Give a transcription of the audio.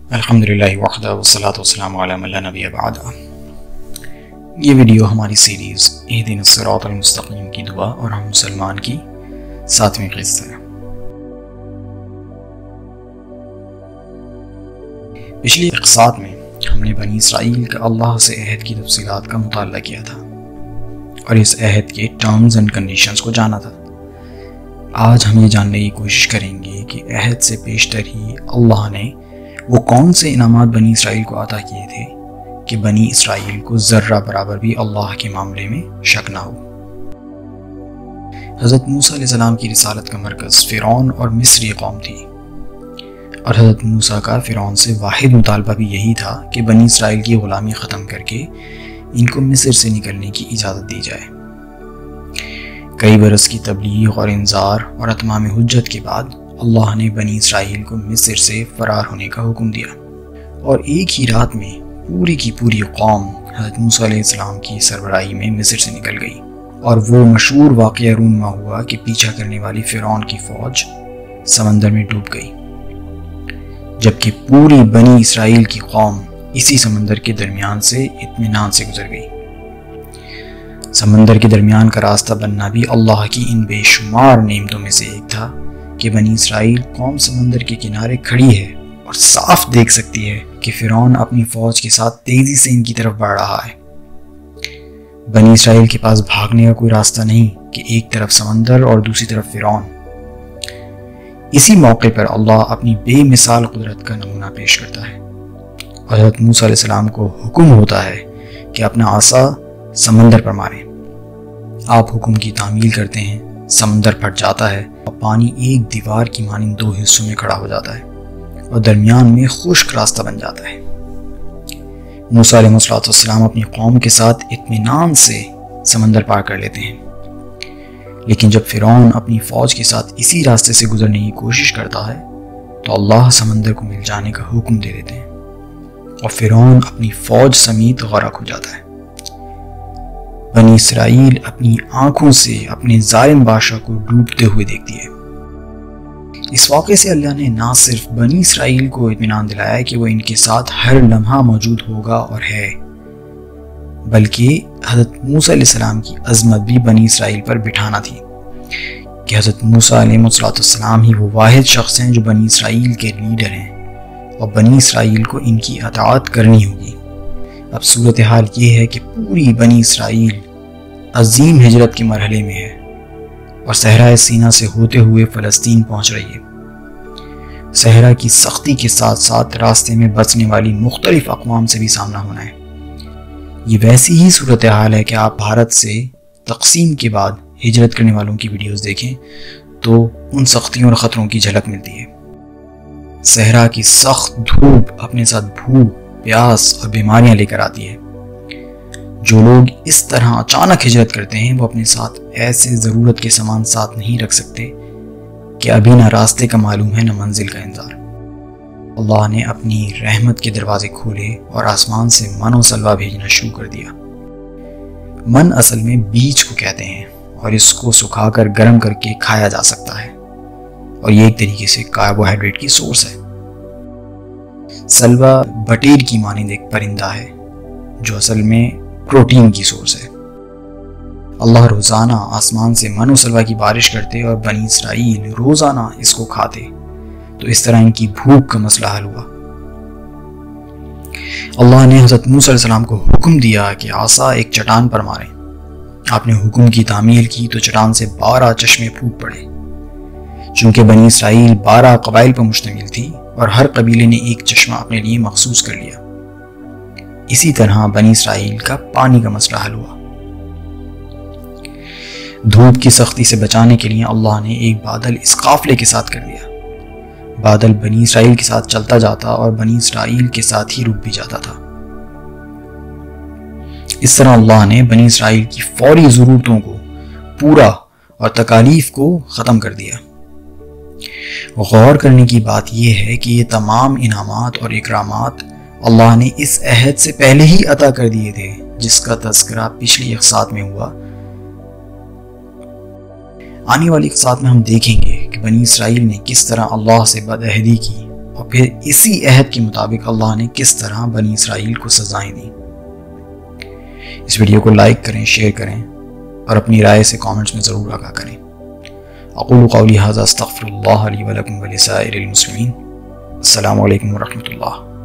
الحمدللہ وحدہ والصلاۃ والسلام علی من لا نبی بعدہ۔ یہ ویڈیو ہماری سیریز اہدنا الصراط المستقیم کی دعا اور ہم مسلمان کی 7ویں قسط ہے۔ پچھلی اقساط میں ہم نے بنی اسرائیل کا اللہ سے عہد کی تفصیلات کا مطالعہ کیا تھا اور اس عہد کے ٹرمز اینڈ کنڈیشنز کو جانا تھا۔ آج ہم یہ جاننے کی کوشش کریں گے کہ عہد سے پیشتر ہی اللہ نے وہ کون سے انعامات بنی اسرائیل کو عطا کیے تھے کہ بنی اسرائیل کو ذرہ برابر بھی اللہ کے معاملے میں شک نہ ہو۔ حضرت موسیٰ علیہ السلام کی رسالت کا مرکز فرعون اور مصری قوم تھی، اور حضرت موسیٰ کا فرعون سے واحد مطالبہ بھی یہی تھا کہ بنی اسرائیل کی غلامی ختم کر کے ان کو مصر سے نکلنے کی اجازت دی جائے۔ کئی برس کی تبلیغ اور انذار اور اتمام حجت کے بعد اللہ نے بنی اسرائیل کو مصر سے فرار ہونے کا حکم دیا، اور ایک ہی رات میں پوری کی پوری قوم حضرت موسیٰ علیہ السلام کی سربراہی میں مصر سے نکل گئی، اور وہ مشہور واقعہ رونما ہوا کہ پیچھا کرنے والی فرعون کی فوج سمندر میں ڈوب گئی، جبکہ پوری بنی اسرائیل کی قوم اسی سمندر کے درمیان سے اطمینان سے گزر گئی۔ سمندر کے درمیان کا راستہ بننا بھی اللہ کی ان بے شمار نعمتوں میں سے ایک تھا کہ بنی اسرائیل قوم سمندر کے کنارے کھڑی ہے اور صاف دیکھ سکتی ہے کہ فرعون اپنی فوج کے ساتھ تیزی سے ان کی طرف بڑھ رہا ہے۔ بنی اسرائیل کے پاس بھاگنے کا کوئی راستہ نہیں کہ ایک طرف سمندر اور دوسری طرف فرعون۔ اسی موقع پر اللہ اپنی بے مثال قدرت کا نمونہ پیش کرتا ہے، اور حضرت موسیٰ علیہ السلام کو حکم ہوتا ہے کہ اپنا عصا سمندر پر ماریں۔ آپ حکم کی تعمیل کرتے ہیں، سمندر پھٹ جاتا ہے اور پانی ایک دیوار کی مانند دو حصوں میں کھڑا ہو جاتا ہے اور درمیان میں خشک راستہ بن جاتا ہے۔ موسیٰ علیہ السلام اپنی قوم کے ساتھ اطمینان سے سمندر پار کر لیتے ہیں، لیکن جب فرعون اپنی فوج کے ساتھ اسی راستے سے گزرنے کی کوشش کرتا ہے تو اللہ سمندر کو مل جانے کا حکم دے دیتے ہیں، اور فرعون اپنی فوج سمیت غرق ہو جاتا ہے۔ بنی اسرائیل اپنی آنکھوں سے اپنے ظالم بادشاہ کو ڈوبتے ہوئے دیکھتی ہے۔ اس واقعے سے اللہ نے نہ صرف بنی اسرائیل کو اطمینان دلایا کہ وہ ان کے ساتھ ہر لمحہ موجود ہوگا اور ہے، بلکہ حضرت موسیٰ علیہ السلام کی عظمت بھی بنی اسرائیل پر بٹھانا تھی کہ حضرت موسیٰ علیہ السلام ہی وہ واحد شخص ہیں جو بنی اسرائیل کے لیڈر ہیں، اور بنی اسرائیل کو ان کی اطاعت کرنی ہوگی۔ اب صورتحال یہ ہے کہ پوری بنی اسرائیل عظیم ہجرت کے مرحلے میں ہے اور صحرائے سینا سے ہوتے ہوئے فلسطین پہنچ رہی ہے۔ صحرا کی سختی کے ساتھ ساتھ راستے میں بسنے والی مختلف اقوام سے بھی سامنا ہونا ہے۔ یہ ویسی ہی صورتحال ہے کہ آپ بھارت سے تقسیم کے بعد ہجرت کرنے والوں کی ویڈیوز دیکھیں تو ان سختیوں اور خطروں کی جھلک ملتی ہے۔ صحرا کی سخت دھوپ اپنے ساتھ بھوک، پیاس اور بیماریاں لے کر آتی ہے۔ جو لوگ اس طرح اچانک ہجرت کرتے ہیں وہ اپنے ساتھ ایسے ضرورت کے سامان ساتھ نہیں رکھ سکتے کہ ابھی نہ راستے کا معلوم ہے نہ منزل کا انتظار۔ اللہ نے اپنی رحمت کے دروازے کھولے اور آسمان سے من و سلوہ بھیجنا شروع کر دیا۔ من اصل میں بیج کو کہتے ہیں، اور اس کو سکھا کر گرم کر کے کھایا جا سکتا ہے، اور یہ ایک طریقے سے کاربوہائیڈریٹ کی سورس ہے۔ سلوہ بٹیر کی مانند ایک پرندہ ہے جو اصل میں پروٹین کی سورس ہے۔ اللہ روزانہ آسمان سے من و سلوہ کی بارش کرتے اور بنی اسرائیل روزانہ اس کو کھاتے، تو اس طرح ان کی بھوک کا مسئلہ حل ہوا۔ اللہ نے حضرت موسیٰ علیہ السلام کو حکم دیا کہ عصا ایک چٹان پر ماریں۔ آپ نے حکم کی تعمیل کی تو چٹان سے 12 چشمے پھوٹ پڑے۔ چونکہ بنی اسرائیل 12 قبائل پر مشتمل تھی اور ہر قبیلے نے ایک چشمہ اپنے لیے مخصوص کر لیا، اسی طرح بنی اسرائیل کا پانی کا مسئلہ حل ہوا۔ دھوپ کی سختی سے بچانے کے لیے اللہ نے ایک بادل اس قافلے کے ساتھ کر دیا۔ بادل بنی اسرائیل کے ساتھ چلتا جاتا اور بنی اسرائیل کے ساتھ ہی رک بھی جاتا تھا۔ اس طرح اللہ نے بنی اسرائیل کی فوری ضرورتوں کو پورا اور تکالیف کو ختم کر دیا۔ غور کرنے کی بات یہ ہے کہ یہ تمام انعامات اور اکرامات اللہ نے اس عہد سے پہلے ہی عطا کر دیے تھے جس کا تذکرہ پچھلی اقساط میں ہوا۔ آنے والی اقساط میں ہم دیکھیں گے کہ بنی اسرائیل نے کس طرح اللہ سے بدعہدی کی اور پھر اسی عہد کے مطابق اللہ نے کس طرح بنی اسرائیل کو سزائیں دیں۔ اس ویڈیو کو لائک کریں، شیئر کریں اور اپنی رائے سے کامنٹس میں ضرور آگاہ کریں۔ اقول قولی ھذا استغفر اللہ لی ولکم ولسائر المسلمین۔ السلام علیکم ورحمۃ اللہ۔